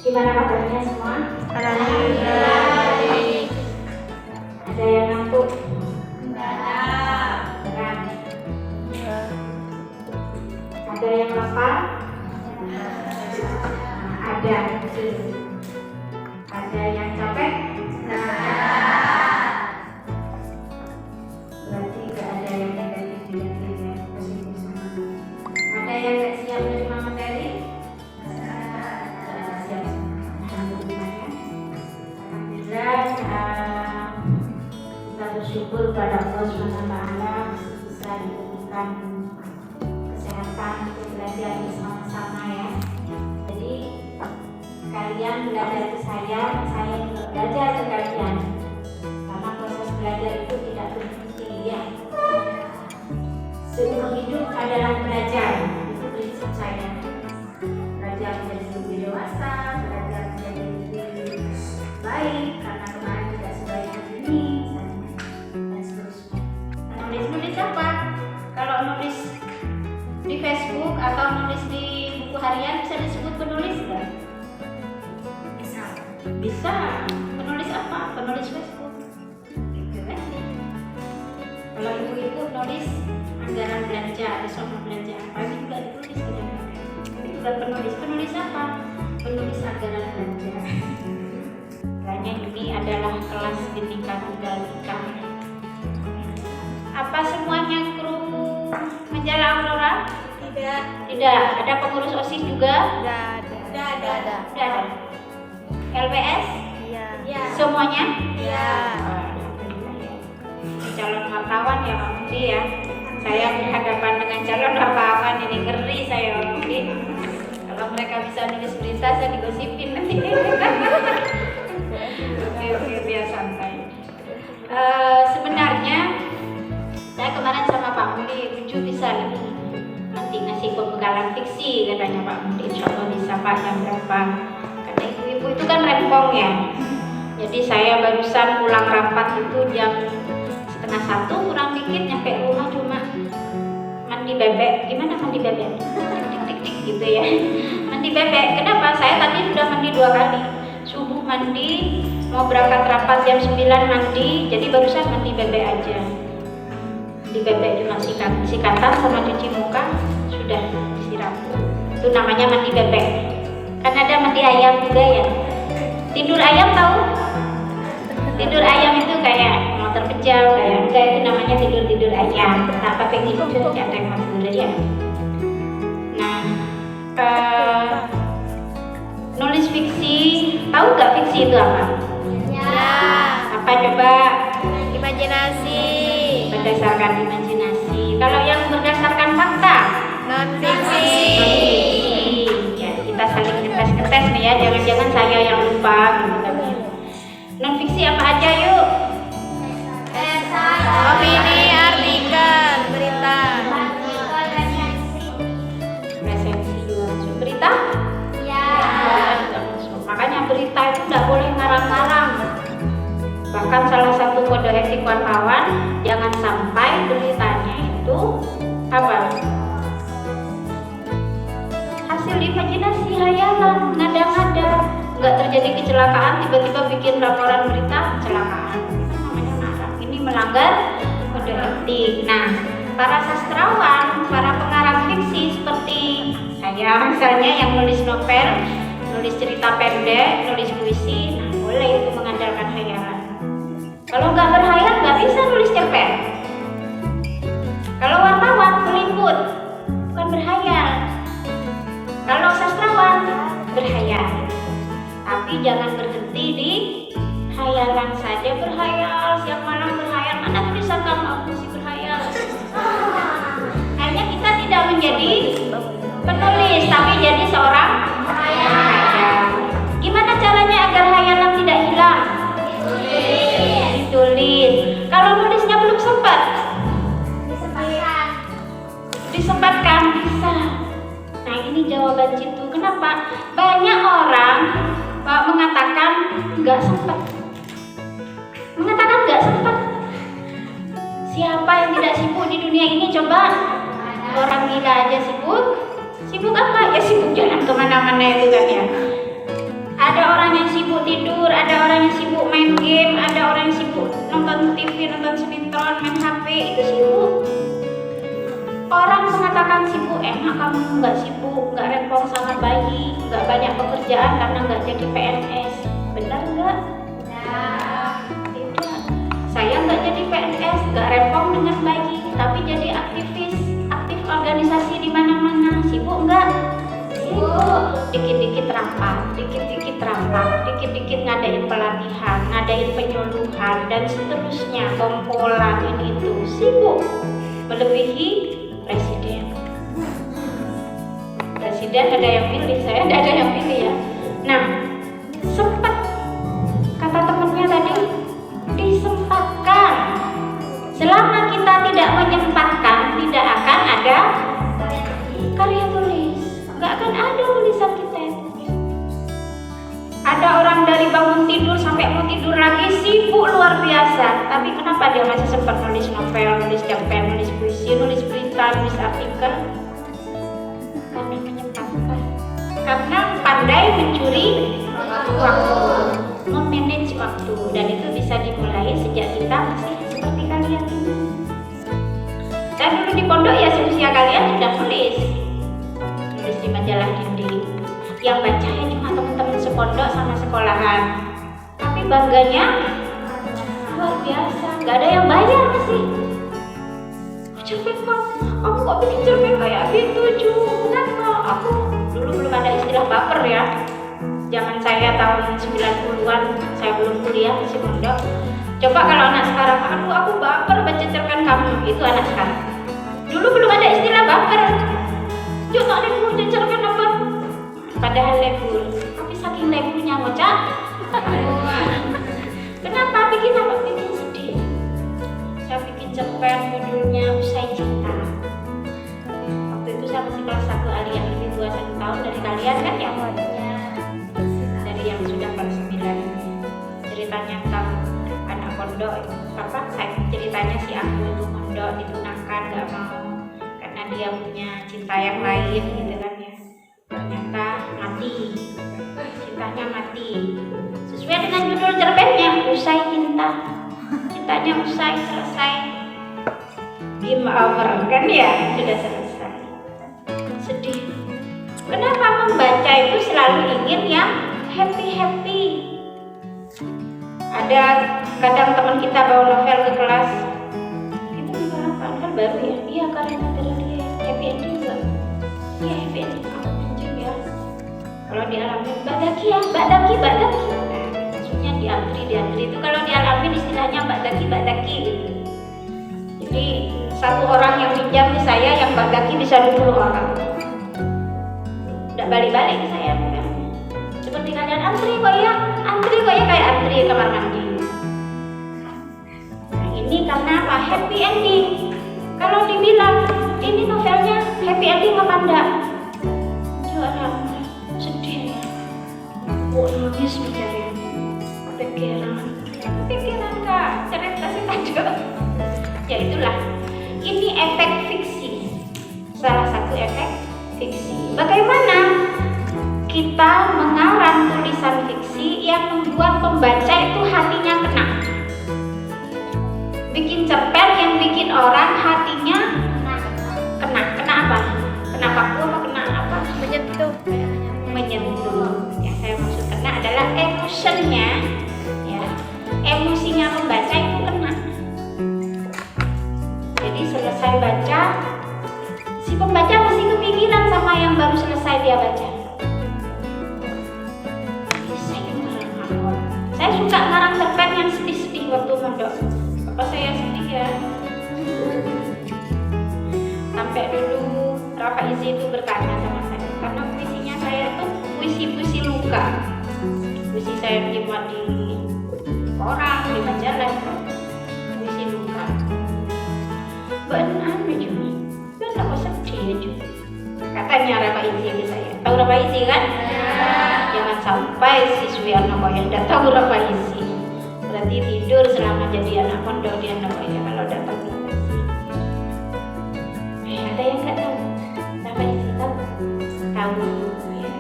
Gimana kabarnya semua? Alhamdulillah. Baik. Ada yang ngantuk? Enggak. Berat. Ada yang lapar? Ada. Ada yang capek? Berarti nggak ada yang negatif ya, positif semua. Ada yang nggak siap menerima materi? Siap. Alhamdulillah ya. Alhamdulillah, kita bersyukur pada Allah SWT masih bisa diberikan kesehatan untuk belajar bersama-sama ya. Jadi kalian belajar ke saya juga belajar ke kalian. Karena proses belajar itu tidak berhenti ya. Seumur hidup adalah belajar. Itu prinsip saya. Belajar menjadi lebih dewasa, belajar menjadi lebih baik karena kemarin tidak sebaik hari ini, dan seterusnya. Nulis apa? Kalau nulis di Facebook atau nulis di buku harian bisa disebut penulis nggak? Bisa. Penulis apa? Penulis Facebook. Gitu kan? Kalau ibu-ibu nulis anggaran belanja, besok mau belanja apa ini juga ditulis kadang-kadang. Tapi bukan penulis. Penulis apa? Penulis anggaran belanja. Makanya ini adalah kelas Bhinneka Tunggal Ika. Apa semuanya kru Menjala Aurora? Tidak. Tidak. Ada pengurus OSIS juga? Tidak ada. Tidak ada. LPS? Iya. Semuanya? Iya. Alhamdulillah ya. Calon wartawan ya Pak Mudi ya. Saya berhadapan dengan calon wartawan ini ngeri saya Pak Mudi. Kalau mereka bisa nulis berita saya digosipin nanti. Oke, biar santai. Sebenarnya saya kemarin sama Pak Mudi, Uju bisa lebih nanti ngasih pembekalan fiksi katanya Pak Mudi. Insya Allah bisa Pak jam berapa? Karena ibu-ibu itu kan rempong ya. Jadi saya barusan pulang rapat itu jam 12:30 kurang dikit, nyampe rumah cuma mandi bebek. Gimana mandi bebek? Tik gitu ya. Mandi bebek. Kenapa? Saya tadi sudah mandi 2 kali. Subuh mandi, mau berangkat rapat jam 9 mandi, jadi barusan mandi bebek aja. Di bebek cuma sikatan sama cuci muka sudah disiram. Itu namanya mandi bebek. Kan ada mandi ayam juga ya. Tidur ayam tahu? Tidur ayam itu kayak motor pejam, kayak enggak, itu namanya tidur ayam. Tak pakai gitu ada yang masuk ya. Nah, nulis fiksi, tahu nggak fiksi itu apa? Ya. Apa coba? Imajinasi. Berdasarkan imajinasi. Kalau yang berdasarkan fakta? Non fiksi. Ya, kita saling ngetes nih ya. Jangan-jangan saya yang lupa gitu kan. Non fiksi apa aja yuk? Opini, artikel, berita. Resensi juga masuk. Berita? Ya. Makanya berita itu tidak boleh ngarang-ngarang. Bahkan salah satu kode etik wartawan, jangan sampai beritanya itu apa? Hasil imajinasi, hayalan, ngada-ngada. Nggak terjadi kecelakaan, tiba-tiba bikin laporan berita kecelakaan. Itu namanya ngarang. Ini melanggar kode etik. Nah, para sastrawan, para pengarang fiksi seperti saya misalnya yang nulis novel, nulis cerita pendek, nulis puisi, nah boleh itu mengandalkan hayalan. Kalau nggak berhayal nggak bisa nulis cerpen. Kalau wartawan peliput bukan berhayal. Kalau sastrawan berhayal. Tapi jangan berhenti di hayalan saja berhayal. Siang malam berhayal. Mana tulisan kamu? Aku masih berhayal. Akhirnya kita tidak menjadi penulis, tapi jadi seorang penghayal. Gimana caranya agar hayalan tidak hilang? Ditulis. Kalau nulisnya belum sempat, disempatkan bisa. Nah ini jawaban jitu. Kenapa? Banyak orang mengatakan nggak sempat. Siapa yang tidak sibuk di dunia ini? Coba orang gila aja sibuk. Sibuk apa? Ya sibuk jalan kemana-mana itu kan ya. Akang sibuk, enak kamu nggak sibuk, nggak rempong sama bayi, nggak banyak pekerjaan karena nggak jadi PNS. Benar nggak? Tidak. Saya nggak jadi PNS, nggak rempong dengan bayi, tapi jadi aktivis, aktif organisasi di mana-mana. Sibuk nggak? Sibuk. Dikit-dikit rapat, dikit-dikit ngadain pelatihan, ngadain penyuluhan, dan seterusnya, kompolan ini itu. Sibuk. Melebihi presiden. Presiden ada yang pilih, saya tidak ada yang pilih ya. Nah, sempat kata temannya tadi, disempatkan. Selama kita tidak menyempatkan, tidak akan ada karya tulis. Nggak akan ada tulisan kita. Ada orang dari bangun tidur sampai mau tidur lagi sibuk luar biasa. Tapi kenapa dia masih sempat nulis novel, nulis cerpen, nulis puisi, nulis berita, nulis artikel? Karena menyempatkan. Karena pandai mencuri waktu, memanage waktu, dan itu bisa dimulai sejak kita masih seperti kalian ini. Dan dulu di pondok ya seusia kalian sudah nulis di majalah dinding. Yang baca ya cuma teman-teman sepondok sama sekolahan. Tapi bangganya luar biasa, nggak ada yang bayar masih. Cerpen kamu kok bikin cerpen kayak gitu Ju? Kenapa? Aku dulu belum ada istilah baper ya. Zaman saya tahun 90-an, saya belum kuliah masih pondok. Coba kalau anak sekarang, aduh aku baper baca cerpen kamu, itu anak sekarang. Dulu belum ada istilah baper. Ju tak ada baca cerpen apa? Padahal lebur, tapi saking leburnya ngocak. Kenapa bikin apa? Bikin sedih. Saya bikin cerpen judulnya Usai Cinta. Waktu itu saya masih kelas 1 Aliyah, lebih tua 1 tahun dari kalian kan ya? Dari yang sudah kelas 9. Ceritanya tentang anak pondok. Ceritanya si aku itu pondok ditunangkan, gak mau karena dia punya cinta yang lain gitu kan ya. Ternyata mati, cintanya mati. Sesuai dengan judul cerpennya, Usai Cinta. Cintanya usai, selesai, game over kan ya, sudah selesai. Sedih. Kenapa membaca itu selalu ingin yang happy? Ada kadang teman kita bawa novel ke kelas, itu novel apa? Kan baru ya? Iya, karya novel dia happy ending enggak? Iya happy ending. Kalau dialami Mbak Daki ya, Mbak Daki. Nah, maksudnya diantri itu kalau dialami istilahnya Mbak Daki gitu. Jadi satu orang yang pinjam ke saya, yang Mbak Daki bisa 20 orang. Udah balik-balik ke saya. Seperti kalian antri kok ya kayak antri kamar mandi. Nah, ini karena apa? Happy ending. Kalau dibilang ini novelnya happy ending apa enggak? Juara. Sedih, nangis bicara, pikiran kak, cerita sih tajuk. Ya itulah, ini efek fiksi, salah satu efek fiksi. Bagaimana kita mengarang tulisan fiksi yang membuat pembaca itu hatinya kena? Bikin cerpen yang bikin orang hatinya kena apa? Kena paku apa kena apa? Menyentuh. Yang saya maksud kena adalah emotionnya, ya, emosinya membaca itu kena. Jadi selesai baca, si pembaca masih kepikiran sama yang baru selesai dia baca. Saya suka ngarang cerpen yang sedih-sedih waktu mondok. Apa saya sedih ya? Sampai dulu Rafa Izi itu bertanya sama saya, karena puisinya saya itu puisi luka. Puisi saya dimuat di koran, di majalah, puisi luka. Benar cuma, benar kok sedih cuma. Katanya Rafa Izi ke saya. Tahu Rafa Izi kan? Jangan sampai siswi anak koya tidak tahu Rafa Izi. Berarti tidur selama jadi anak pondok di anak koya kalau datang ke ada yang nggak tahu? Rafa Izi tahu? Tahu. Ya.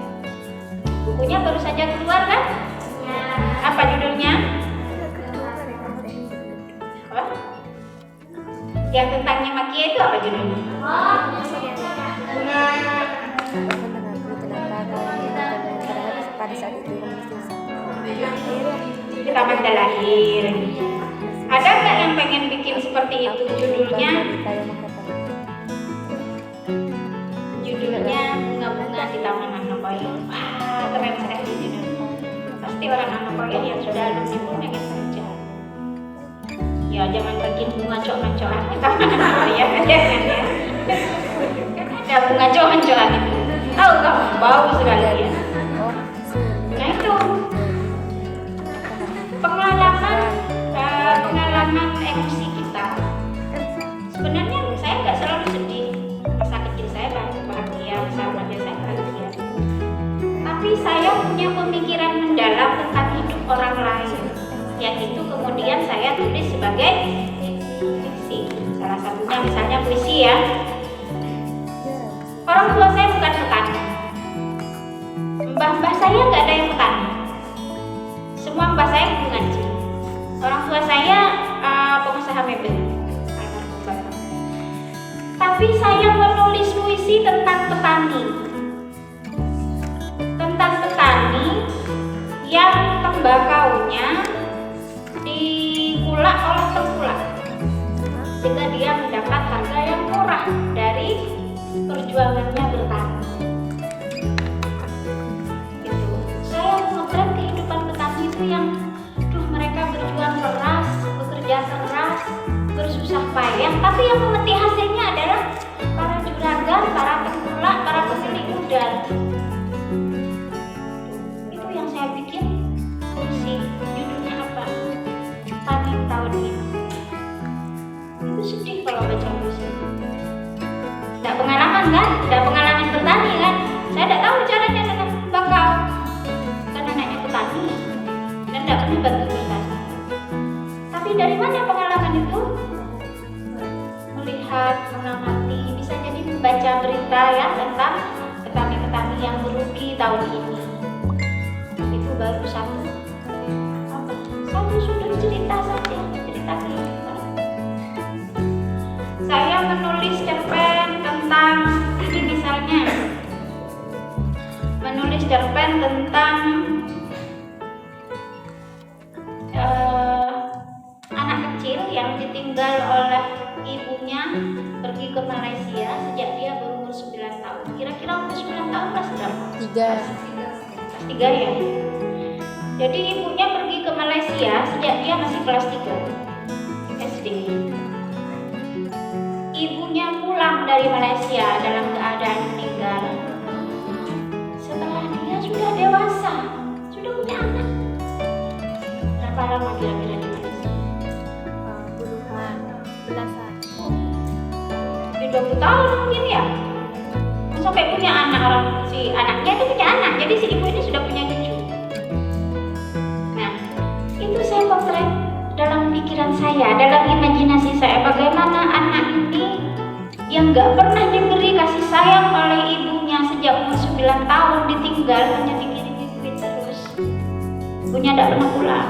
Bukunya baru saja keluar kan? Ya. Apa judulnya? Apa? Yang tentang Nyemakiyah itu apa judulnya? pada saat itu Di taman lahir. Ada nggak yang pengen bikin seperti itu? Judulnya bunga-bunga di Taman Anak Koyo. Wah, keren sekali judulnya. Pasti orang anak koyo yang sudah alumni pun pengen kerja. Ya jangan bikin bunga cok-mencokan di Taman Anak Koyo, jangan ya. Ada bunga cok-mencokan itu. Tahu kamu bau sekali ya. Nah itu pengalaman emosi kita. Sebenarnya saya nggak selalu sedih. Masa kecil saya bahagia, masa remaja saya bahagia. Tapi saya punya pemikiran mendalam tentang hidup orang lain. Yang itu kemudian saya tulis sebagai fiksi. Salah satunya misalnya puisi ya. Orang tua saya bukan petani. Mbah-mbah saya nggak ada yang petani. Semua mbah saya ngaji. Orang tua saya pengusaha mebel. Tapi saya menulis puisi tentang petani. Tentang petani yang tembakaunya dikulak oleh tengkulak, sehingga dia mendapat harga yang murah dari perjuangannya bertani. Gitu. Saya memotret kehidupan petani itu yang mereka berjuang keras, bekerja keras, bersusah payah, tapi yang memetik hasilnya adalah para juragan, para tengkulak, para pemilik modal. Itu yang saya bikin puisi. Judulnya apa? Panen tahun ini. Itu sedih kalau baca puisi. Tidak pengalaman kan? Tidak pengalaman bertani kan? Saya tidak tahu caranya tanam bakau, kan anaknya petani dan tidak pernah bantu bertani. Tapi dari mana pengalaman itu? Melihat, mengamati, bisa jadi membaca berita ya tentang petani-petani yang merugi tahun ini. Itu baru satu sudut cerita saja, cerita kehidupan. Saya menulis cerpen tentang ini misalnya, menulis cerpen tentang anak kecil yang ditinggal oleh ibunya pergi ke Malaysia sejak dia berumur 9 tahun. Kira-kira umur 9 tahun kelas berapa? 3 ya. Jadi ibunya pergi ke Malaysia sejak dia masih kelas 3 SD. Ibunya pulang dari Malaysia dalam keadaan meninggal setelah dia sudah dewasa, sudah punya anak. Berapa lama kira-kira di Malaysia? Puluhan, belasan. Di 20 tahun mungkin ya. Sampai punya anak, orang si anaknya itu punya anak, jadi si ibu ini sudah punya cucu. Nah, itu saya potret dalam pikiran saya, dalam imajinasi saya, bagaimana anak ini yang gak pernah diberi kasih sayang oleh ibunya sejak umur 9 tahun, ditinggal, hanya dikirimi duit terus. Ibunya gak pernah pulang.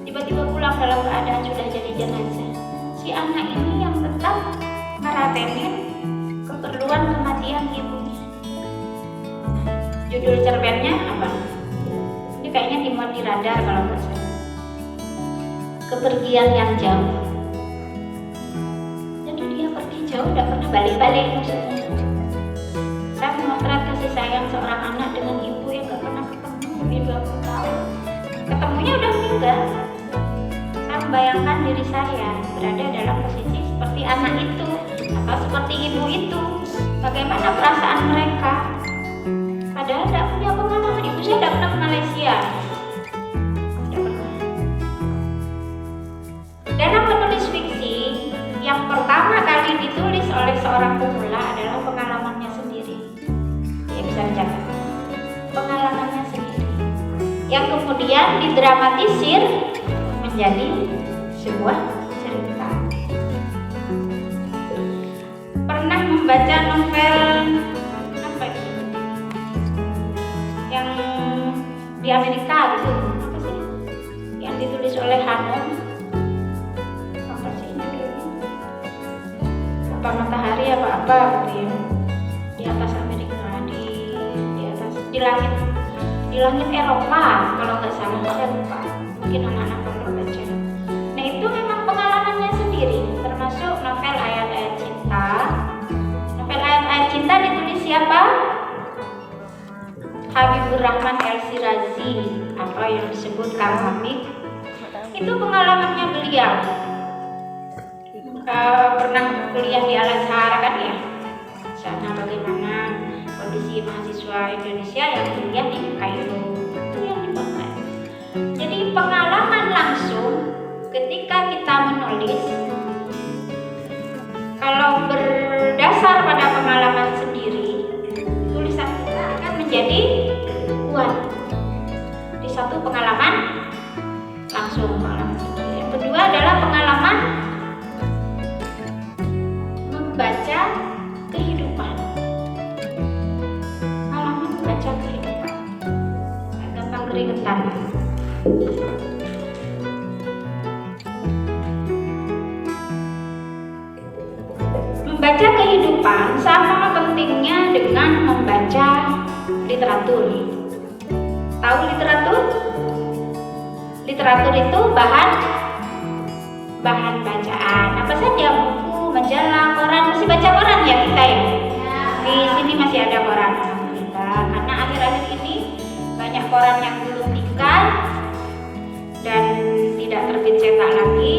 Tiba-tiba pulang dalam keadaan sudah jadi jenazah. Si anak ini yang tetap meratenin keperluan kematian ibunya. Judul cerpennya apa? Ini kayaknya dimuat di Radar kalau nggak salah. Kepergian yang jauh. Jadi dia pergi jauh, nggak pernah balik-balik maksudnya. Saya memotret kasih sayang seorang anak dengan ibu yang nggak pernah ketemu lebih 20 tahun. Ketemunya udah meninggal. Saya membayangkan diri saya berada dalam posisi seperti anak itu atau seperti ibu itu. Bagaimana perasaan mereka? Padahal tidak punya pengalaman. Ibu saya tidak pernah ke Malaysia. Tidak pernah. Dalam menulis fiksi, yang pertama kali ditulis oleh seorang pemula adalah pengalamannya sendiri. Ya bisa dicatat. Pengalamannya sendiri. Yang kemudian didramatisir menjadi sebuah cerita. Pernah membaca novel apa itu? Yang di Amerika gitu, apa sih? Yang ditulis oleh Hanum, apa sih judulnya? Apa Matahari apa gitu ya? Di di langit Eropa kalau nggak salah, saya lupa, mungkin anak-anak pernah baca. Nah itu memang pengalamannya sendiri, termasuk novel Ayat-Ayat Cinta. Novel Ayat-Ayat Cinta ditulis siapa? Habibur Rahman El-Shirazi atau yang disebut Kang Hamid. Itu pengalamannya beliau. Pernah kuliah di Al-Azhar kan ya, sana bagaimana kondisi mahasiswa Indonesia yang kuliah di Kairo, itu yang dibahas. Jadi pengalaman langsung ketika kita menulis, kalau berdasar pada pengalaman sendiri, tulisan kita akan menjadi kuat. Di satu pengalaman langsung, pengalaman sendiri. Yang kedua adalah pengalaman membaca kehidupan. Pengalaman membaca kehidupan. Gampang keringetan. Membaca kehidupan sama pentingnya dengan membaca literatur. Tahu literatur? Literatur itu bahan bacaan. Apa saja, buku, majalah, koran. Masih baca koran ya kita ya? Di sini masih ada koran, alhamdulillah. Karena akhir-akhir ini banyak koran yang belum tingkat dan tidak terbit cetak lagi.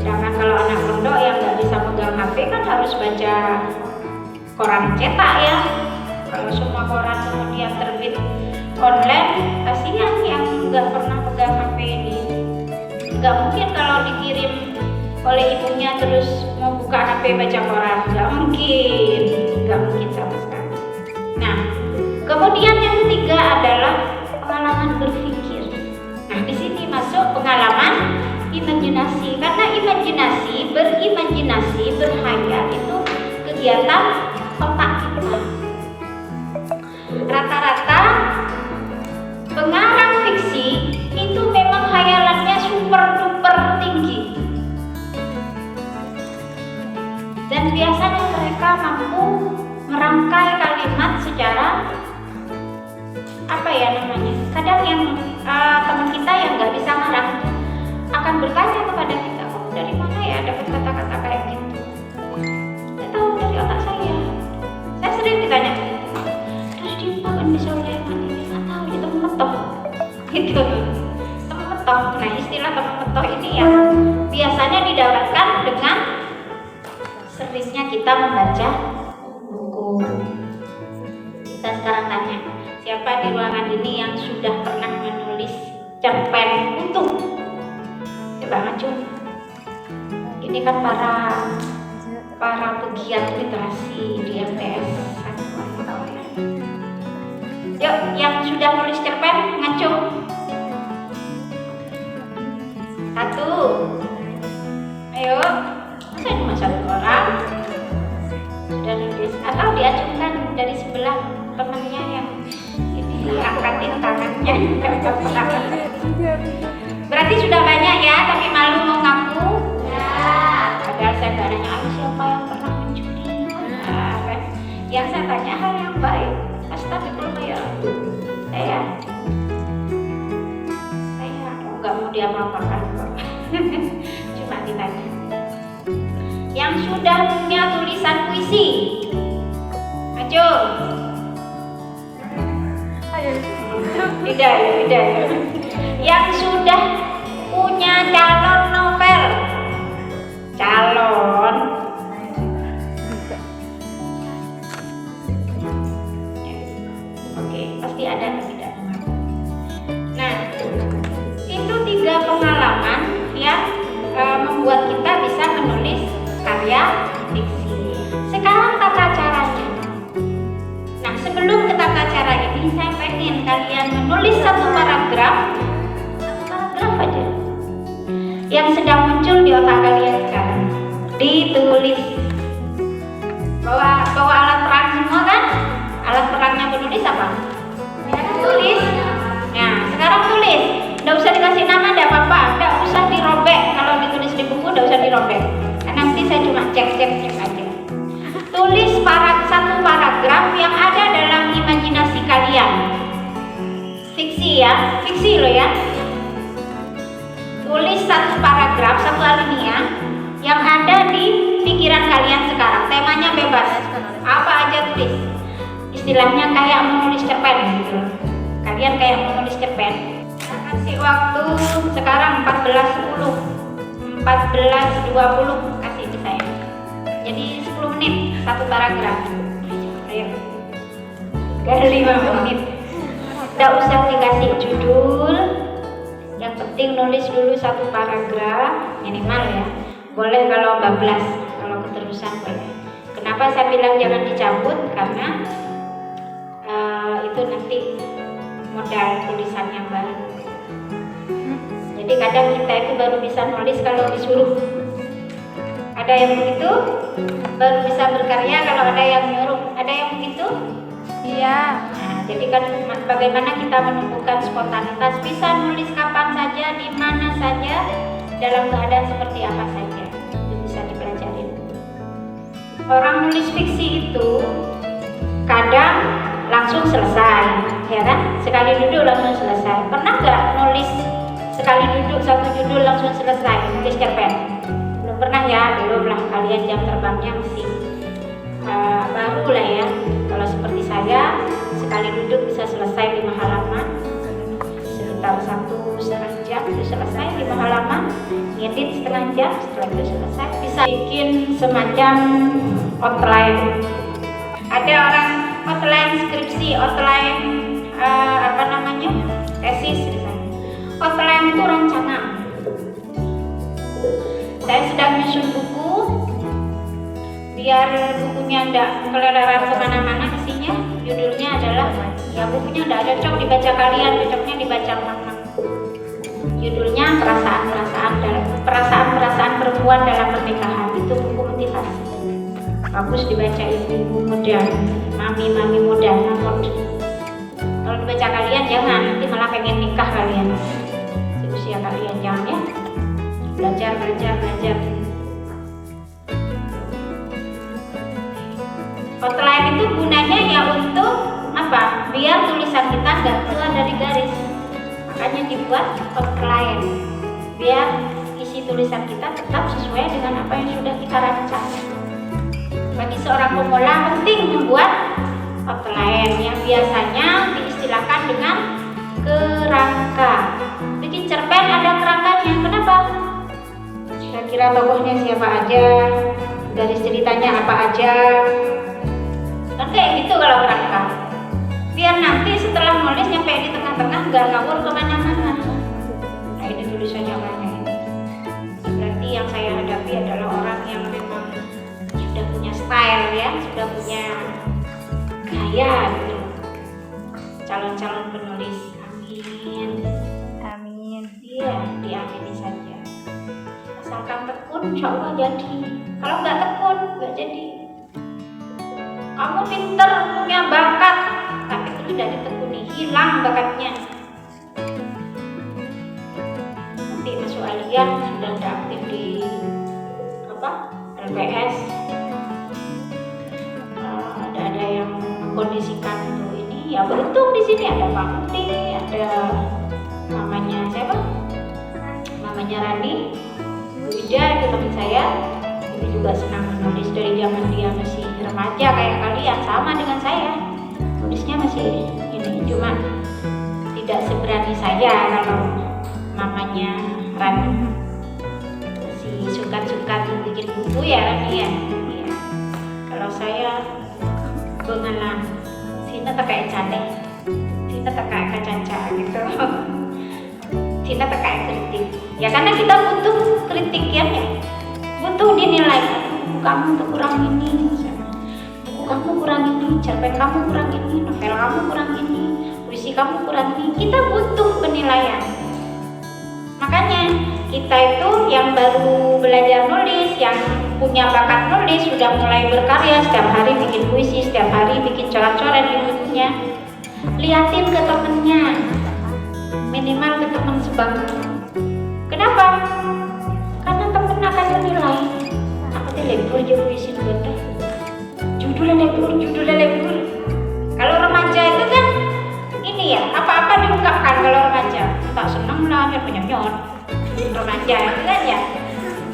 Sedangkan kalau anak pondok yang nggak bisa pegang HP kan harus baca koran cetak ya. Kalau semua koran kemudian terbit online, kasihan yang nggak pernah pegang HP ini. Nggak mungkin kalau dikirim oleh ibunya terus mau buka HP baca koran, nggak mungkin sama sekali. Nah, kemudian yang ketiga adalah pengalaman berpikir. Nah, di sini masuk pengalaman imajinasi, karena berimajinasi, berhayal itu kegiatan otak kita. Rata-rata pengarang fiksi itu memang hayalannya super duper tinggi, dan biasanya mereka mampu merangkai kalimat secara kadang yang teman kita yang nggak bisa ngarang akan bertanya kepada kita, oh dari mana ya dapat kata-kata kayak gitu? Saya tahu dari otak saya sering ditanya, terus dia kan bisa ulangan ini, nggak tahu, dia temen metoh gitu. Temen metoh, nah istilah temen metoh ini yang biasanya didapatkan dengan seringnya kita membaca buku. Kita sekarang tanya, siapa di ruangan ini yang sudah pernah menulis cerpen utuh? Coba maju. Ini kan para pegiat literasi di MTS satuan kawan. Yuk, yang sudah nulis cerpen ngaco. 1. Ayo, saya cuma 1 orang sudah nulis, atau diacungkan dari sebelah temannya yang ini angkatin tangannya. Berarti sudah banyak ya, tapi malu mau ngaku? Ya. Padahal saya gak nanya siapa yang pernah mencuri. Nah, kan? Yang saya tanya hal yang baik. Astagfirullah ya. Saya nggak mau diapa-apakan kok. Cuma ditanya. Yang sudah punya tulisan puisi, maju. Tidak ya. Yang sudah punya calon novel, oke, pasti ada yang tidak. Nah, itu 3 pengalaman yang membuat kita bisa menulis karya fiksi. Sekarang tata caranya. Nah, sebelum ke tata cara ini, saya pengen kalian menulis satu paragraf aja yang sedang muncul di otak kalian sekarang. Ditulis. Bawa alat perang semua kan? Alat perangnya penulis apa? Tulis. Nah, sekarang tulis. Nggak usah dikasih nama, nggak apa-apa. Nggak usah dirobek. Kalau ditulis di buku, nggak usah dirobek. Nanti saya cuma cek aja. Tulis satu paragraf yang ada dalam imajinasi kalian. Fiksi ya, fiksi loh ya. Tulis satu paragraf, satu alinea yang ada di pikiran kalian sekarang. Temanya bebas, apa aja tulis. Istilahnya kayak menulis cerpen gitu. Kalian kayak menulis cerpen. Saya kasih waktu sekarang 14.10, 14.20 kasih ke saya. Jadi 10 menit satu paragraf. Ayo. Gak 5 menit. Tidak usah dikasih judul. Yang penting nulis dulu satu paragraf minimal ya. Boleh kalau bablas, kalau keterusan boleh. Kenapa saya bilang jangan dicabut? Karena itu nanti modal tulisannya baru. Jadi kadang kita itu baru bisa nulis kalau disuruh. Ada yang begitu, baru bisa berkarya kalau ada yang nyuruh. Ada yang begitu? Iya. Nah, jadi kan bagaimana kita menumbuhkan spontanitas, bisa nulis kapan saja, di mana saja, dalam keadaan seperti apa saja, itu bisa dipelajari. Orang nulis fiksi itu kadang langsung selesai, ya kan? Sekali duduk langsung selesai. Pernah nggak nulis sekali duduk satu judul langsung selesai nulis cerpen? Belum pernah ya, belum lah. Kalian jam terbangnya masih baru lah ya. Kalau seperti saya, sekali duduk bisa selesai 5 halaman. Sekitar 1,5 jam itu selesai 5 halaman. Ngedit setengah jam, setelah itu selesai. Bisa bikin semacam outline. Ada orang outline skripsi, outline tesis misalnya. Outline itu rancangan. Saya sedang menyusun buku, biar bukunya tidak keleleran kemana-mana isinya. Judulnya adalah, ya bukunya tidak cocok dibaca kalian, cocoknya dibaca mama. Judulnya perasaan perempuan dalam pernikahan. Itu buku motivasi. Bagus dibaca ibu-ibu muda, mami-mami muda, namun kalau dibaca kalian jangan, nanti malah pengen nikah kalian. Di usia kalian jangan ya. Belajar. Outline itu gunanya ya untuk apa? Biar tulisan kita nggak keluar dari garis. Makanya dibuat outline, biar isi tulisan kita tetap sesuai dengan apa yang sudah kita rancang. Bagi seorang pemula penting membuat outline yang biasanya diistilahkan dengan kerangka. Bikin cerpen ada kerangkanya. Kenapa? Kira-kira tokohnya siapa aja, garis ceritanya apa aja. Kan kayak gitu kalau kerangka. Biar nanti setelah nulis nyampe di tengah-tengah nggak ngawur kemana-mana. Nah ini tulisannya banyak ini. Berarti yang saya hadapi adalah orang yang memang sudah punya style ya, sudah punya gaya gitu. Calon-calon penulis. Amin. Iya, diamini saja. Asalkan tekun, insya Allah jadi. Kalau nggak tekun, nggak jadi. Kamu pinter, punya bakat, tapi terus tidak ditekuni, hilang bakatnya. Nanti masuk aliyah, sudah aktif di LPS. Ada yang mengkondisikan untuk ini, ya beruntung di sini ada Pak Mukti, ada mamanya siapa? Mamanya Rani, Bu Ida itu teman saya. Dia juga senang menulis dari zaman dia masih remaja kayak kalian, sama dengan saya. Nulisnya masih ini, cuma tidak seberani saya kalau mamanya Rani. Masih suka-suka bikin buku ya Rani ya. Kalau saya bengalan, sini tak kayak cantik, sini tak kayak kacanca gitu. Sini tak kayak kritik. Ya karena kita butuh kritik ya. Butuh dinilai, kamu tuh kurang ini, buku kamu kurang ini, cerpen kamu kurang ini, novel kamu kurang ini, puisi kamu kurang ini. Kita butuh penilaian. Makanya kita itu yang baru belajar nulis, yang punya bakat nulis, sudah mulai berkarya, setiap hari bikin puisi, setiap hari bikin coret-coret di bukunya. Liatin ke temennya, minimal ke teman sebangku. Kenapa? Karena temen akan menilai. Aku tuh lebur aja puisi benda. Judulnya lebur. Kalau remaja itu kan namanya penyonyot remaja itu kan ya.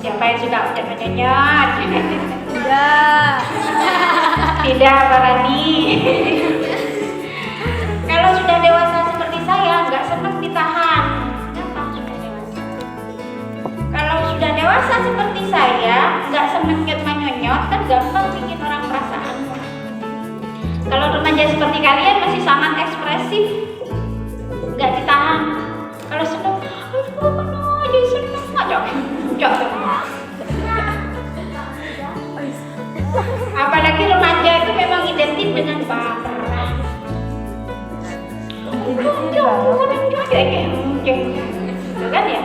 Siapa yang suka udah penyonyot? Tidak, Pak Rani. Kalau sudah dewasa seperti saya, nggak senang ditahan. Kenapa sudah dewasa? Kalau sudah dewasa seperti saya, nggak senang nyonyot, kan gampang bikin orang perasaan. Kalau remaja seperti kalian masih sangat ekspresif, nggak ditahan. Kalau senang, aja senang aja, apalagi remaja itu memang identik dengan baperan. Itu kan ya.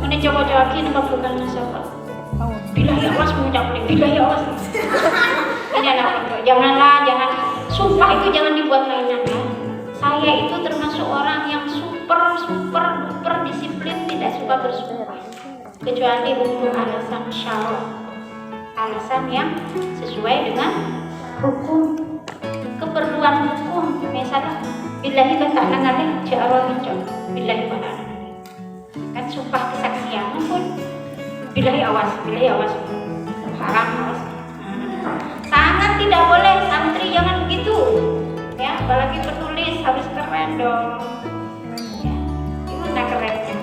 Mana coba-coba ini bukan masalah. Bila ya Allah mengucap bila ya Allah. Ini anak janganlah, jangan. Sumpah itu jangan dibuat mainan ya. Saya itu termasuk orang yang super disiplin, tidak suka bersumpah. Kecuali untuk alasan syar'i. Alasan yang sesuai dengan hukum, keperluan hukum. Misalnya billahi ta'ala ngalih ja'arwa minjok billahi ta'ala kan sumpah kesaksian pun billahi awas haram awas. Sangat tidak boleh, santri jangan begitu ya, apalagi penulis harus keren dong ya. Gimana kerennya?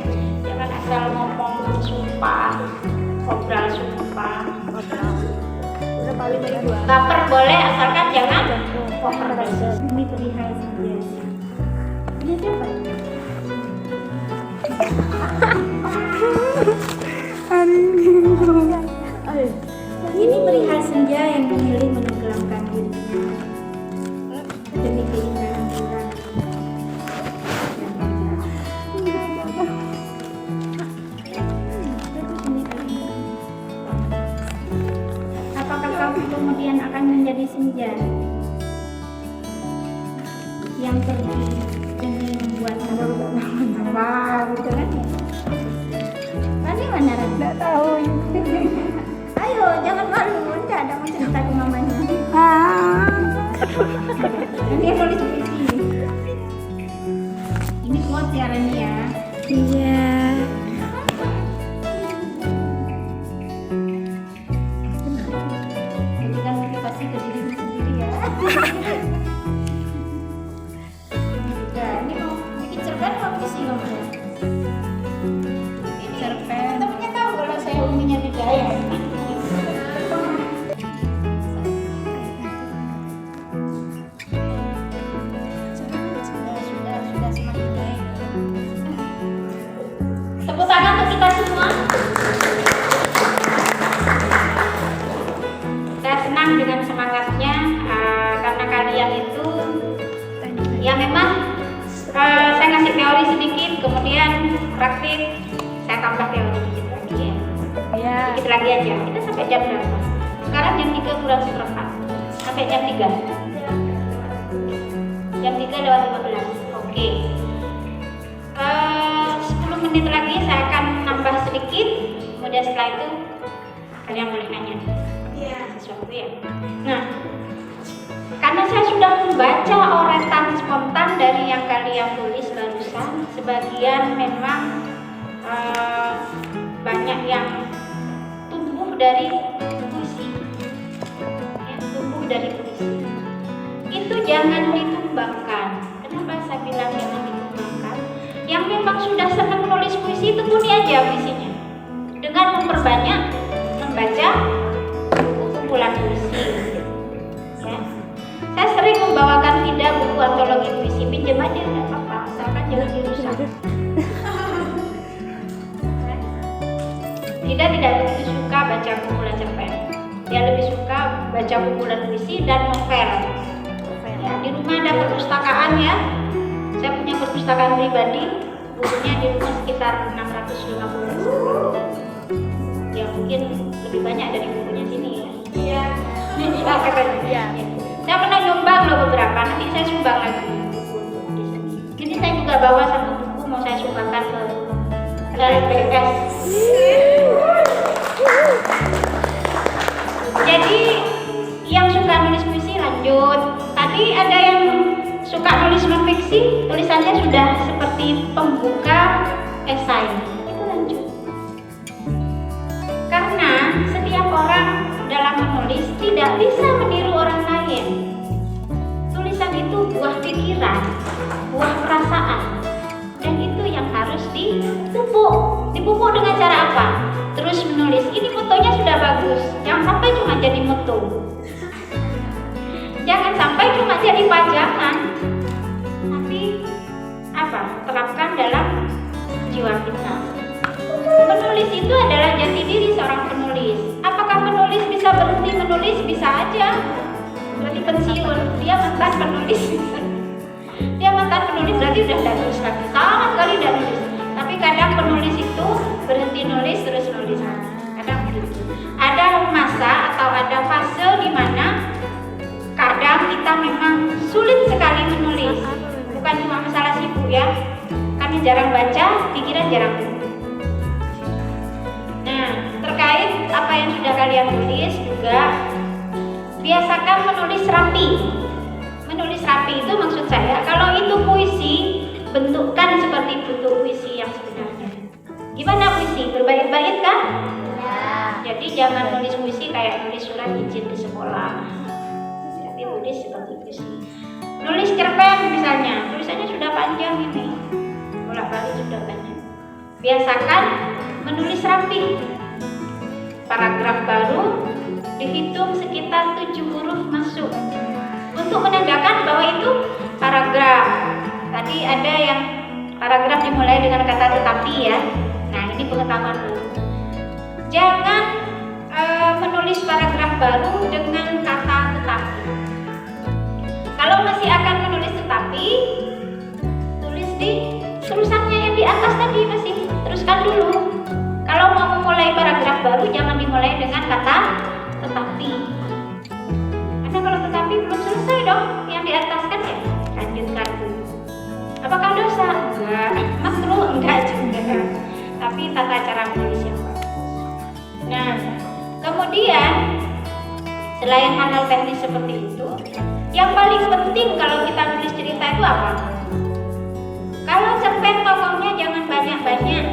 Jangan asal ngomong sumpah, ngobrol sumpah. Baper boleh asalkan jangan overdosis. Ini perihal saja. Ini siapa? Ini perihal senja yang memilih menenggelamkan dirinya demi keindahan bulan. Apakah kamu kemudian akan menjadi senja yang pergi demi membuat apa gitu kan? Tadi mana Ran? Nggak tahu. Ayo jangan malu, nggak ada mau cerita ke mamanya. Nanti aku tulis puisi. Ini quote ya Ran ya. Iya. Jadi kan motivasi ke diri sendiri ya. Nah, ini mau bikin cerpen apa puisi ngomongnya? Ini cerpen. Temennya tahu kalau saya uminya tidak ya. Sudah semakin baik. Tepuk tangan untuk kita semua. Saya senang dengan semangatnya karena kalian itu ya memang saya ngasih teori sedikit, kemudian praktik saya tambah teori sedikit lagi ya. Ya. Sedikit lagi aja. Kita sampai jam berapa? Sekarang jam 3 kurang seperempat. Sampai jam 3. Jam 3 lewat 15. Oke. 10 menit lagi saya akan nambah sedikit. Kemudian setelah itu kalian boleh nanya. Iya. Sesuatu ya. Nah, karena saya sudah membaca oretan spontan dari yang kalian tulis barusan, sebagian memang banyak yang tumbuh dari puisi, ya, tumbuh dari puisi. Itu jangan ditumbangkan. Kenapa saya bilang jangan ditumbangkan? Yang memang sudah senang menulis puisi itu puni aja puisinya, dengan memperbanyak membaca buku kumpulan puisi. Ya. Saya sering membawakan Vida buku antologi puisi, pinjam aja nggak apa-apa, asalkan jangan dirusak. Vida tidak begitu suka baca kumpulan cerpen, dia lebih suka baca kumpulan puisi dan novel. Ya, di rumah ada perpustakaan ya, saya punya perpustakaan pribadi, bukunya di rumah sekitar 650. Ya mungkin lebih banyak dari bukunya sini ya. Iya. Ya. Saya pernah nyumbang loh beberapa, nanti saya sumbang lagi buku di sini. Jadi saya juga bawa satu buku mau saya sumbangkan ke LPS. Jadi yang suka nulis puisi lanjut. Tadi ada yang suka nulis non-fiksi, tulisannya sudah seperti pembuka esai itu lanjut. Karena setiap orang dalam menulis tidak bisa meniru orang lain. Tulisan itu buah pikiran, buah perasaan, dan itu yang harus dipupuk. Dipupuk dengan cara apa? Terus menulis. Ini fotonya sudah bagus, jangan sampai cuma jadi moto, jangan sampai cuma jadi pajangan, tapi apa? Terapkan dalam jiwa kita. Menulis itu adalah jati diri seorang penulis. Apakah penulis bisa berhenti menulis? Bisa aja. Berarti pensiun. Dia mantan penulis. Dia mantan penulis berarti udah tidak nulis lagi. Sama sekali tidak nulis. Tapi kadang penulis itu berhenti nulis terus nulis lagi. Kadang begitu. Ada masa atau ada fase di mana kadang kita memang sulit sekali menulis. Bukan cuma masalah sibuk ya. Karena jarang baca, pikiran jarang tumbuh. Nah, terkait apa yang sudah kalian tulis juga, biasakan menulis rapi. Menulis rapi itu maksud saya, kalau itu puisi, bentukkan seperti bentuk puisi yang sebenarnya. Gimana puisi? Berbait-bait kan? Ya. Jadi jangan nulis puisi kayak nulis surat izin di sekolah. Tapi tulis seperti puisi. Nulis cerpen misalnya, tulisannya sudah panjang ini, bolak-balik sudah banyak. Biasakan menulis rapi. Paragraf baru dihitung sekitar 7 huruf masuk untuk menandakan bahwa itu paragraf. Tadi ada yang paragraf dimulai dengan kata tetapi ya. Nah, ini pengetahuan dulu. Jangan menulis paragraf baru dengan kata tetapi. Kalau masih akan menulis tetapi, tulis di tulisannya yang di atas tadi, masih teruskan dulu. Kalau mau memulai paragraf baru, jangan dimulai dengan kata tetapi. Karena kalau tetapi belum selesai dong, yang di atas kan ya, lanjutkan dulu. Apakah dosa? Enggak. Makruh? Enggak juga. Tapi tata cara menulis yang bagus. Nah, kemudian selain hal-hal teknis seperti itu, yang paling penting kalau kita nulis cerita itu apa? Kalau cerpen tokohnya jangan banyak-banyak,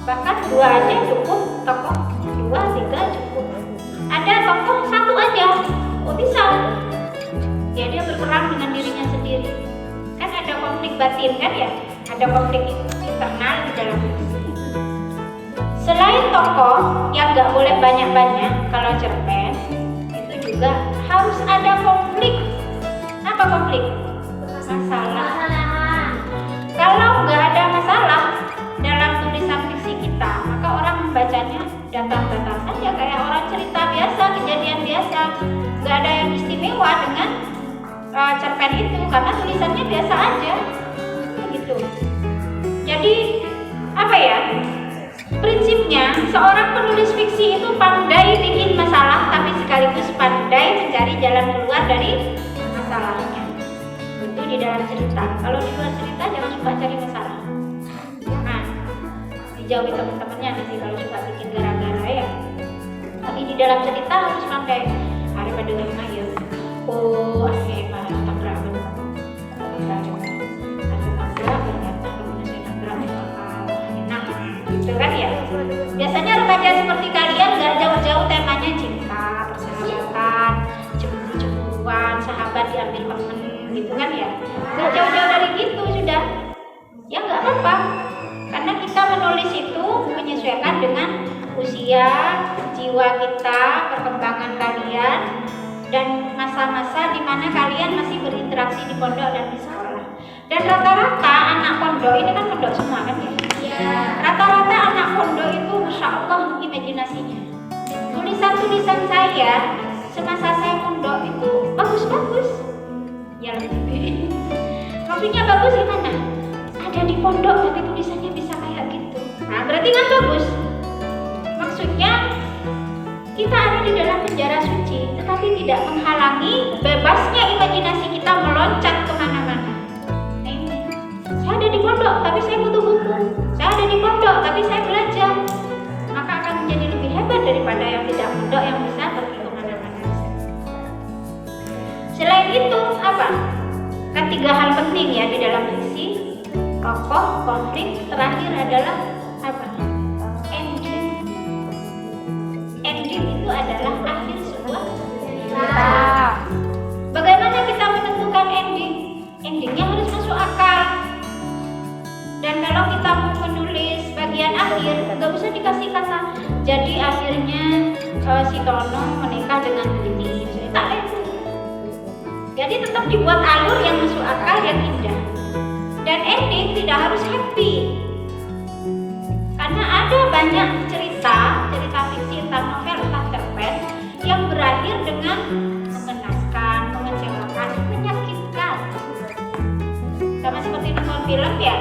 bahkan 2 aja cukup, tokoh 2, 3 cukup. Ada tokoh 1 aja, kok bisa? Ya dia berperang dengan dirinya sendiri. Kan ada konflik batin kan ya, ada konflik internal di dalam diri. Selain tokoh yang nggak boleh banyak-banyak, kalau cerpen itu juga harus ada konflik. Apa konflik? Masalah. Kalau nggak ada masalah dalam tulisan fiksi kita, maka orang membacanya datar-datar saja kayak orang cerita biasa, kejadian biasa. Nggak ada yang istimewa dengan cerpen itu karena tulisannya biasa aja, begitu. Jadi apa ya? Prinsipnya seorang penulis fiksi itu pandai bikin masalah, tapi sekaligus pandai mencari jalan keluar dari masalahnya. Itu di dalam cerita. Kalau di luar cerita jangan suka cari masalah. Nah, dijauhi teman-temannya nanti kalau suka bikin gara-gara ya. Tapi di dalam cerita harus pandai. Daripada lima ya. Oh, akhirnya malah tabrak benar. Tabrak ternyata saya tabrak enak. Gitu kan ya. Biasanya remaja seperti kalian nggak jauh-jauh temanya cinta, persahabatan, cemburu-cemburuan, sahabat diambil temen, gitu kan ya. Nggak jauh-jauh dari gitu sudah. Ya nggak apa-apa. Karena kita menulis itu menyesuaikan dengan usia, jiwa kita, perkembangan kalian, dan masa-masa di mana kalian masih berinteraksi di pondok dan di sekolah. Dan rata-rata anak pondok ini kan pondok semua kan ya? Iya. Rata-rata anak pondok itu masya Allah imajinasinya. Tulisan-tulisan saya semasa saya pondok itu bagus-bagus. Ya lebih. Maksudnya bagus gimana? Ada di pondok tapi tulisannya bisa kayak gitu. Nah berarti kan bagus. Maksudnya kita ada di dalam penjara suci, tetapi tidak menghalangi bebasnya imajinasi kita meloncat kemana-mana. Nah, ini. Saya ada di pondok, tapi saya butuh buku. Saya ada di pondok, tapi saya belajar. Maka akan menjadi lebih hebat daripada yang tidak pondok yang bisa pergi kemana-mana. Selain itu, apa? Kan 3 hal penting ya di dalam fiksi. Tokoh, konflik, terakhir adalah apa? Ending. Ending itu adalah akhir sebuah cerita. Bagaimana kita menentukan ending? Endingnya harus masuk akal. Dan kalau kita mau menulis bagian akhir, nggak usah dikasih kata. Jadi akhirnya si Tono menikah dengan ini. Tak itu. Jadi tetap dibuat alur yang masuk akal, yang indah. Dan ending tidak harus happy. Karena ada banyak cerita fiksi, entah novel, entah cerpen yang berakhir dengan mengenaskan, mengecewakan, menyakitkan. Sama seperti nonton film ya.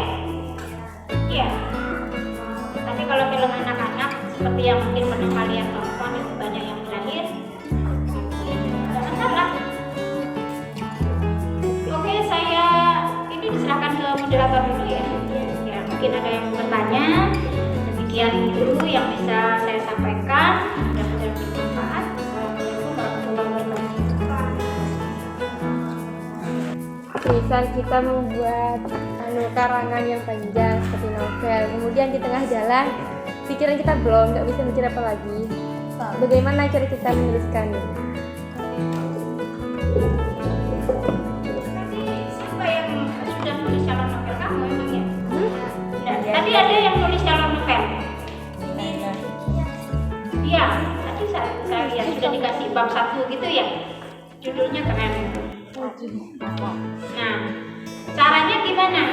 Iya. Tapi kalau film anak-anak seperti yang mungkin pernah kalian tonton itu banyak yang berakhir. Tidak masalah. Oke, saya ini diserahkan ke moderator dulu ya. Ya, mungkin ada yang bertanya. Demikian dulu yang bisa saya sampaikan. Mudah-mudahan bermanfaat. Assalamualaikum warahmatullahi wabarakatuh. Misal kita membuat karangan yang panjang seperti novel, kemudian di tengah jalan pikiran kita belum, nggak bisa mikir apa lagi. Bagaimana cara kita menuliskannya? Siapa yang sudah nulis calon novel kamu emangnya? Tadi ada yang nulis calon novel. Iya, tadi saya lihat sudah dikasih bab 1 gitu ya. Judulnya keren. Nah, caranya gimana?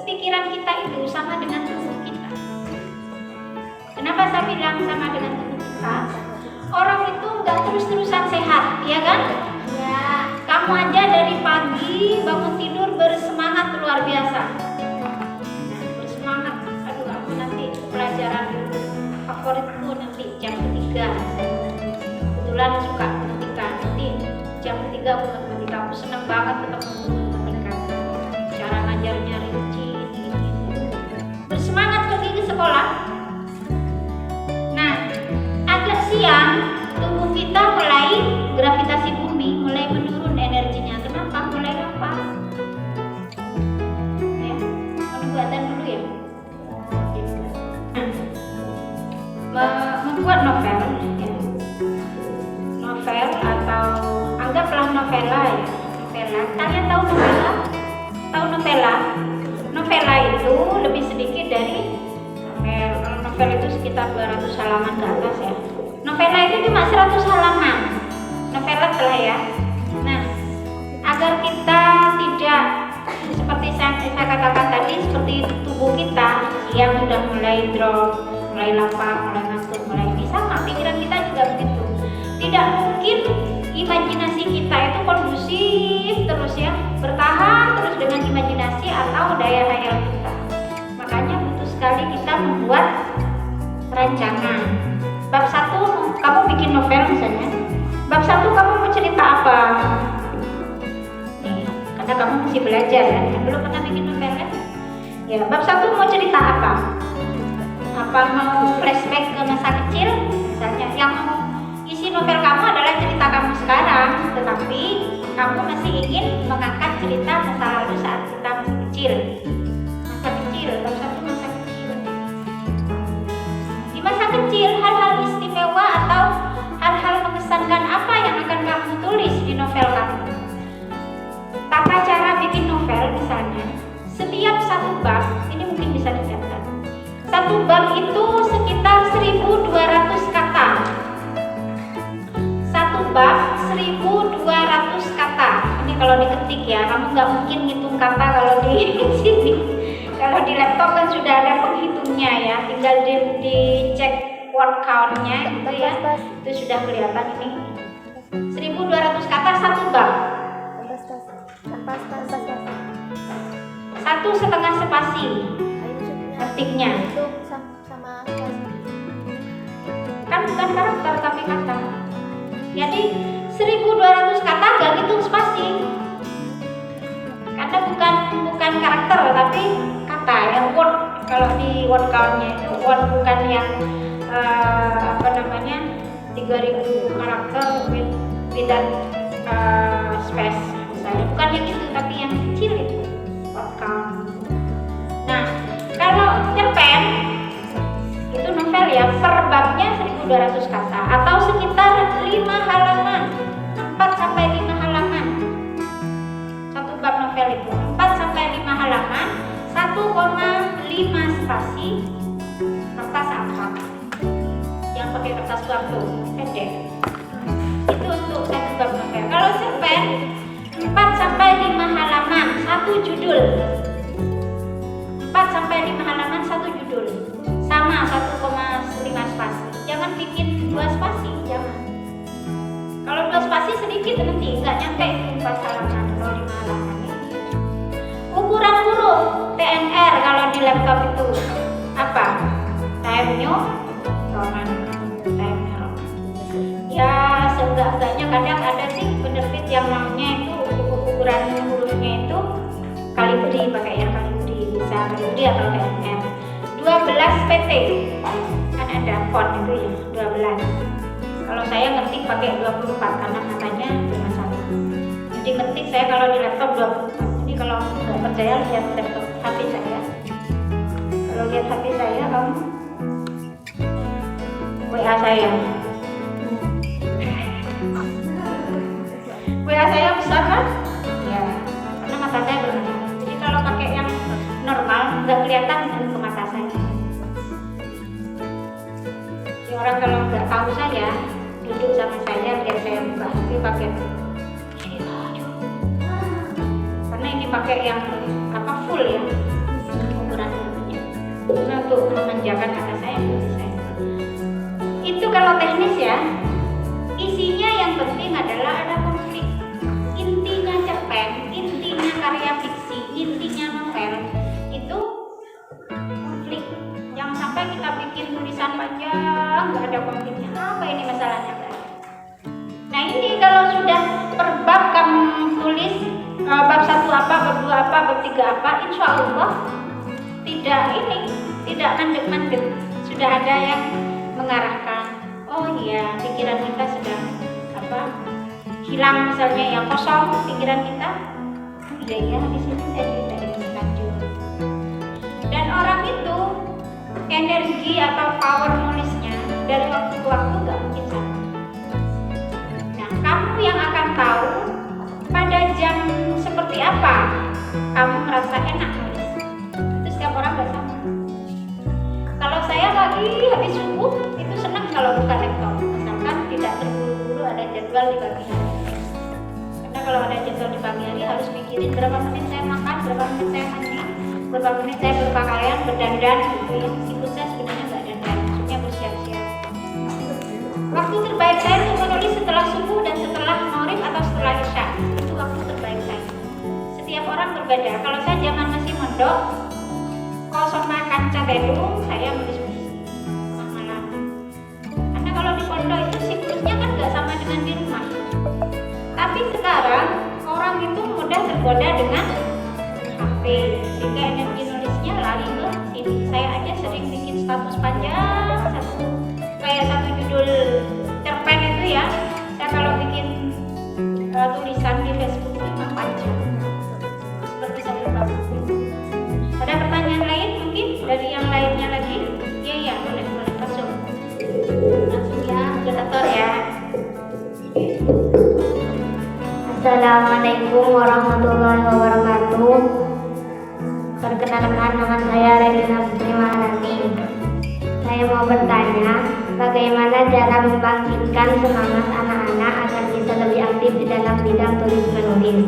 Pikiran kita itu sama dengan tubuh kita. Kenapa saya bilang sama dengan tubuh kita? Orang itu nggak terus-terusan sehat, ya kan? Ya. Kamu aja dari pagi bangun tidur bersemangat luar biasa. Nah, bersemangat. Aduh, aku nanti pelajaran favoritku nanti jam 3. Kebetulan suka matematika. Nanti jam 3 aku matematika. Aku senang banget ketemu matematika. Cara ngajarnya rinci. Bersemangat pergi ke sekolah. Nah, agak siang tubuh kita mulai gravitasi bumi mulai menurun energinya. Kenapa? Mulai lapar. Ya, menunggu adzan dulu ya. Membuat novel, ya. Novel atau anggaplah novela ya. Novela. Kalian tahu novela? Tahu novela? Novela itu lebih sedikit dari novel. Kalau novel itu sekitar 200 halaman ke atas ya. Novela itu cuma 100 halaman. Novela lah ya. Nah, agar kita tidak seperti saya katakan tadi, seperti tubuh kita yang sudah mulai drop, mulai lapar, mulai ngantuk, mulai ini, sama pikiran kita juga begitu. Tidak mungkin imajinasi kita itu kondusif terus ya, bertahan terus dengan imajinasi atau daya khayal kita. Makanya butuh sekali kita membuat rancangan. Bab 1 kamu bikin novel misalnya. Bab 1 kamu mau cerita apa? Nih, karena kamu masih belajar kan, belum pernah bikin novel kan? Ya, bab 1 mau cerita apa? Apa mau flashback ke masa kecil? Misalnya yang mau isi novel kamu adalah cerita kamu sekarang, tetapi kamu masih ingin mengangkat cerita masa lalu saat kita masih kecil. Masa kecil, bab 1 masa kecil. Di masa kecil, hal-hal istimewa atau hal-hal mengesankan apa yang akan kamu tulis di novel kamu? Tata cara bikin novel misalnya, setiap satu bab, ini mungkin bisa dicatat. Satu bab itu sekitar 1.200 kata. Satu bab 1.200 kata. Ini kalau diketik ya, kamu nggak mungkin ngitung kata kalau di sini. Kalau di laptop kan sudah ada penghitungnya ya, tinggal dicek word count-nya gitu ya. Itu sudah kelihatan ini. 1.200 kata satu bab. 1,5 spasi ketiknya. Kan bukan karakter tapi kata. Jadi 1.200 kata gak hitung spasi. Karena bukan karakter tapi kata yang word. Kalau di word count-nya itu word, bukan yang 3.000 karakter without space misalnya. Bukan yang itu tapi yang kecil itu. 200 kata atau sekitar 5 halaman, 4 sampai 5 halaman. Satu bab novel itu 4 sampai 5 halaman, 1,5 spasi, kertas A4 yang pakai kertas bambu pendek. Itu untuk satu bab novel. Kalau cerpen 4 sampai 5 halaman, satu judul. 4 sampai 5 halaman, satu judul. Sama 1,5 spasi. Jangan bikin 2 spasi, jangan. Kalau 2 spasi sedikit nanti nggak nyampe 4 halaman atau 5 halaman. Ukuran huruf TNR kalau di laptop itu apa? Time New Roman. Time New Roman. Ya seenggak-enggaknya kadang ada sih penerbit yang namanya itu ukuran hurufnya itu Calibri, pakai yang Calibri, bisa Calibri atau TNR. 12 PT kan ada font itu ya 12. Kalau saya ngetik pakai 24 karena katanya bermasalah. Jadi ngetik saya kalau di laptop 24. Jadi kalau nggak percaya lihat laptop HP saya. Kalau lihat HP saya kamu WA saya. WA saya besar kan? Ya, karena mata saya bermasalah. Jadi kalau pakai yang normal nggak kelihatan ke mata saya. Jadi orang kalau nggak tahu saya duduk sama saya lihat saya buka HP pakai karena ini pakai yang apa full ya ukuran hurufnya. Karena untuk memanjakan mata saya itu kalau teknis ya. Isinya yang penting adalah ada konflik. Intinya cerpen, intinya karya fiksi, intinya novel itu konflik. Jangan sampai kita bikin tulisan panjang nggak ada konfliknya. Apa ini masalahnya? Nah ini kalau sudah per bab kamu tulis bab 1 apa, bab 2 apa, bab 3 apa, insya Allah tidak mandek-mandek. Sudah ada yang mengarahkan. Oh iya, pikiran kita sedang hilang misalnya yang kosong pikiran kita. Iya di sini saya tidak lanjut. Dan orang itu energi atau power nulisnya dari waktu ke waktu nggak mungkin sama. Nah kamu yang akan tahu pada jam seperti apa kamu merasa enak nulis. Itu setiap orang nggak sama. Kalau saya pagi habis subuh itu senang kalau buka laptop, asalkan tidak terburu-buru ada jadwal di pagi hari. Karena kalau ada jadwal di pagi hari harus mikirin berapa menit saya makan, berapa menit saya mandi, berapa menit saya berpakaian, berdandan gitu ya. Meskipun saya sebenarnya nggak dandan, maksudnya bersiap-siap. Waktu terbaik saya untuk menulis setelah subuh dan setelah maghrib atau setelah isya. Itu waktu terbaik saya. Setiap orang berbeda. Kalau saya zaman masih mondok, kosong makan cadedung, saya menulis malam. Karena kalau di pondok itu siklusnya kan nggak sama dengan di rumah. Tapi sekarang orang itu mudah tergoda dengan HP, sehingga energi nulisnya lari ke sini. Saya aja sering bikin status panjang kayak satu judul cerpen itu ya. Saya kalau bikin tulisan di Facebook itu memang panjang. Seperti saya lupa. Ada pertanyaan lain mungkin dari yang lainnya lagi? Iya boleh langsung ya moderator ya. Assalamualaikum warahmatullahi wabarakatuh. Perkenalkan, nama saya Regina Putri Maharani. Saya mau bertanya, bagaimana cara membangkitkan semangat anak-anak agar bisa lebih aktif di dalam bidang tulis menulis?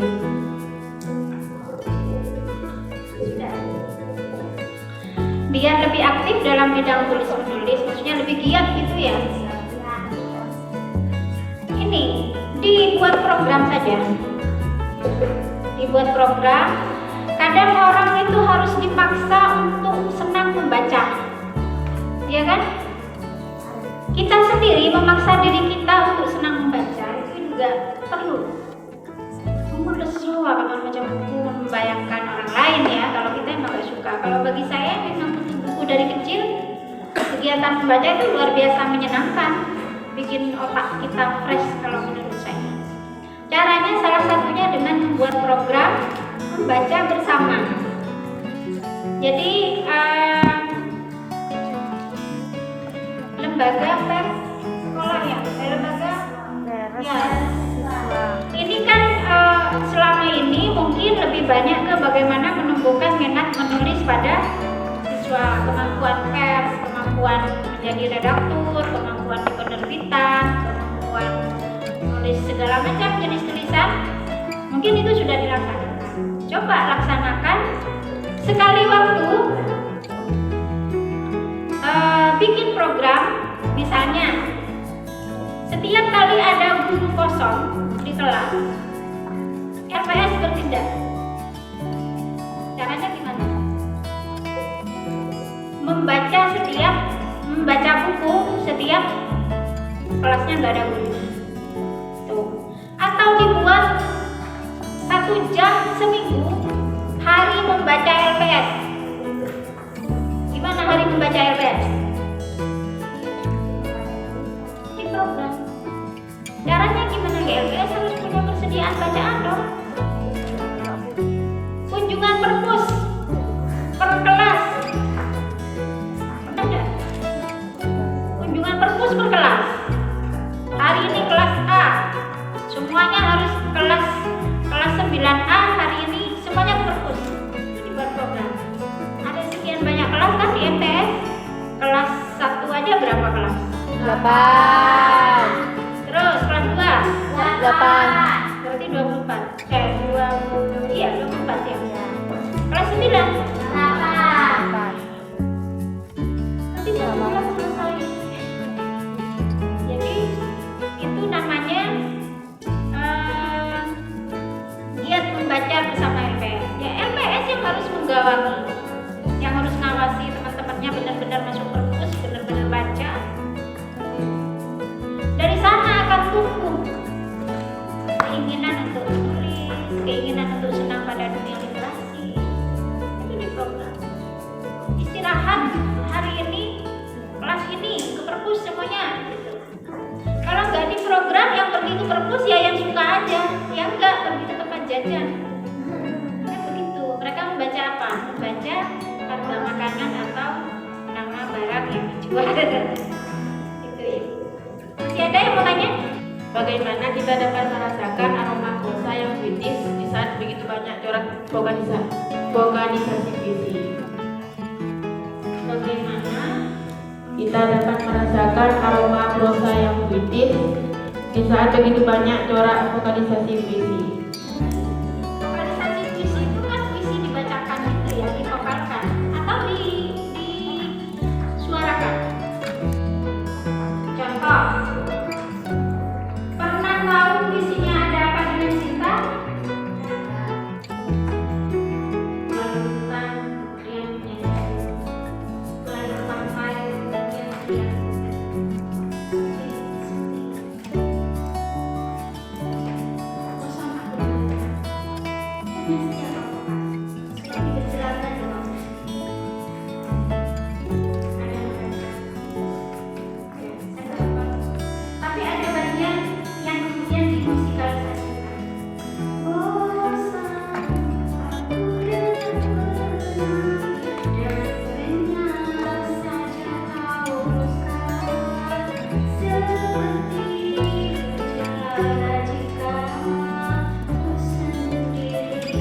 Biar lebih aktif dalam bidang tulis menulis, maksudnya lebih giat gitu ya. Ini dibuat program saja. Dibuat program. Kadang orang itu harus dipaksa untuk senang membaca, ya kan? Kita sendiri memaksa diri kita untuk senang membaca itu juga perlu. Lesu akan membaca buku, membayangkan orang lain ya. Kalau kita emang gak suka. Kalau bagi saya memang buku dari kecil, kegiatan membaca itu luar biasa menyenangkan, bikin otak kita fresh kalau menurut saya. Caranya salah satunya dengan membuat program membaca bersama. Jadi lembaga pers sekolah ya, dari lembaga. Daerah Ya. Ini kan selama ini mungkin lebih banyak ke bagaimana menumbuhkan minat menulis pada siswa, kemampuan pers, kemampuan menjadi redaktur, kemampuan di penerbitan, kemampuan menulis segala macam jenis tulisan. Mungkin itu sudah dilaksanakan. Coba laksanakan sekali waktu, bikin program, misalnya setiap kali ada guru kosong di kelas, LPS bertindak. Caranya gimana? Membaca buku setiap kelasnya nggak ada guru. Tuh. Atau dibuat 1 jam seminggu hari membaca LPS. Gimana hari membaca LPS? Di program. Caranya gimana? LPS harus punya persediaan bacaan dong. Kunjungan perpus per kelas. Pernah nggak? Kunjungan perpus per kelas. Hari ini kelas A, semuanya harus kelas 9A hari ini semuanya ke perpus. Itu dibuat program. Ada sekian banyak kelas kan di MTS. Kelas 1 aja berapa kelas? 8. Terus kelas 2? 8. Berarti 24. 20, iya 24 ya. Kelas 9? 8. Nanti satu bulan selesai. Jadi itu namanya giat membaca bersama LPS. Ya LPS yang harus menggawangi, yang harus ngawasi teman-temannya benar-benar masuk perpus, benar-benar baca. Dari sana akan tumbuh keinginan untuk menulis, keinginan untuk senang pada dunia literasi. Itu di program. Istirahat hari ini, kelas ini ke perpus semuanya. Gitu. Kalau nggak di program, yang pergi ke perpus ya yang suka aja, yang nggak pergi ke tempat jajan. Ya begitu. Mereka membaca apa? Membaca harga makanan atau nama barang yang dijual. Itu ya. Masih ada yang mau tanya? Bagaimana kita dapat merasakan aroma prosa yang puitis di saat begitu banyak corak organisasi puisi? Bagaimana Kita dapat merasakan aroma prosa yang puitis di saat begitu banyak corak vokalisasi puisi. vokalisasi puisi itu kan puisi dibacakan gitu ya, divokalkan atau disuarakan. Contoh, pernah tahu puisinya ada apa dengan cinta? Melakukan kemudian menyanyi, melakukan main kemudian tapi ada bagian yang kemudian dimusikalisasikan. Bosan aku dengarnya saja kau ruskan seperti gejala jika aku sendiri.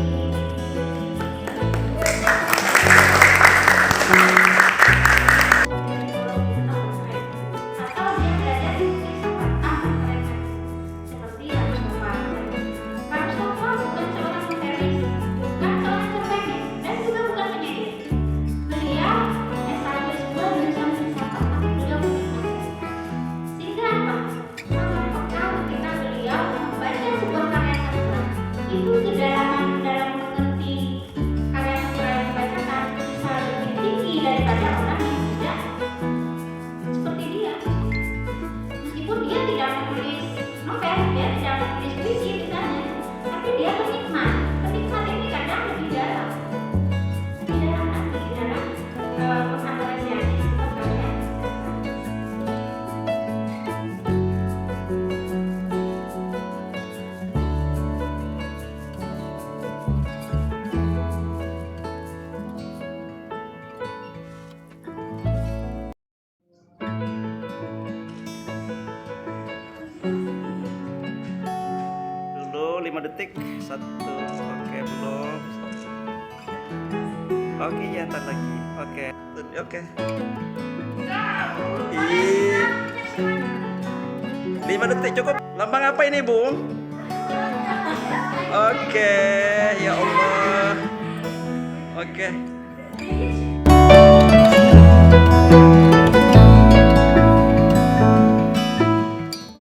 detik. 1. Oke, belum. Oke, ya, ntar lagi. Oke. Oke. 5 detik cukup. Lambang apa ini, Bung? Oke, ya Allah. Oke.